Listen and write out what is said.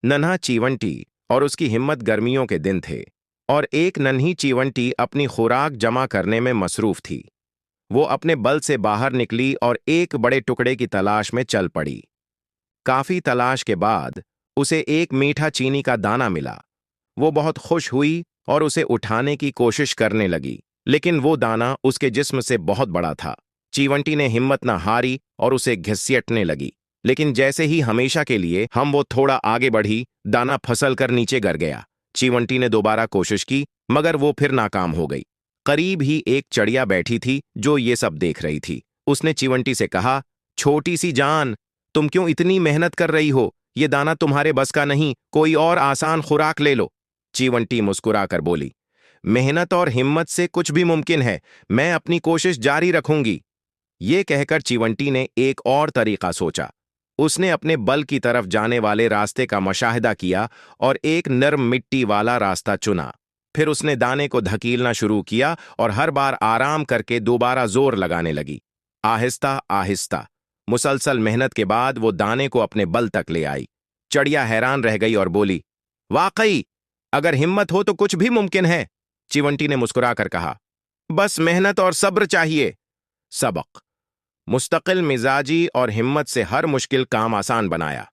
नन्हा चीवंटी और उसकी हिम्मत गर्मियों के दिन थे, और एक नन्ही चीवंटी अपनी खुराक जमा करने में मसरूफ थी। वो अपने बल से बाहर निकली और एक बड़े टुकड़े की तलाश में चल पड़ी। काफी तलाश के बाद उसे एक मीठा चीनी का दाना मिला। वो बहुत खुश हुई और उसे उठाने की कोशिश करने लगी, लेकिन वो दाना उसके जिस्म से बहुत बड़ा था। चीवंटी ने हिम्मत न हारी और उसे घसीटने लगी, लेकिन जैसे ही हमेशा के लिए वो थोड़ा आगे बढ़ी, दाना फंसल कर नीचे गिर गया। चीवंटी ने दोबारा कोशिश की, मगर वो फिर नाकाम हो गई। करीब ही एक चिड़िया बैठी थी जो ये सब देख रही थी। उसने चीवंटी से कहा, छोटी सी जान, तुम क्यों इतनी मेहनत कर रही हो? ये दाना तुम्हारे बस का नहीं, कोई और आसान खुराक ले लो। चीवंटी मुस्कुराकर बोली, मेहनत और हिम्मत से कुछ भी मुमकिन है, मैं अपनी कोशिश जारी रखूंगी। ये कहकर चीवंटी ने एक और तरीका सोचा। उसने अपने बल की तरफ जाने वाले रास्ते का मुशाहिदा किया और एक नर्म मिट्टी वाला रास्ता चुना। फिर उसने दाने को धकीलना शुरू किया और हर बार आराम करके दोबारा जोर लगाने लगी। आहिस्ता आहिस्ता, मुसलसल मेहनत के बाद वो दाने को अपने बल तक ले आई। चिड़िया हैरान रह गई और बोली, वाकई, अगर हिम्मत हो तो कुछ भी मुमकिन है। चिवंटी ने मुस्कुराकर कहा, बस मेहनत और सब्र चाहिए। सबक: मुस्तकिल मिजाजी और हिम्मत से हर मुश्किल काम आसान बनाया।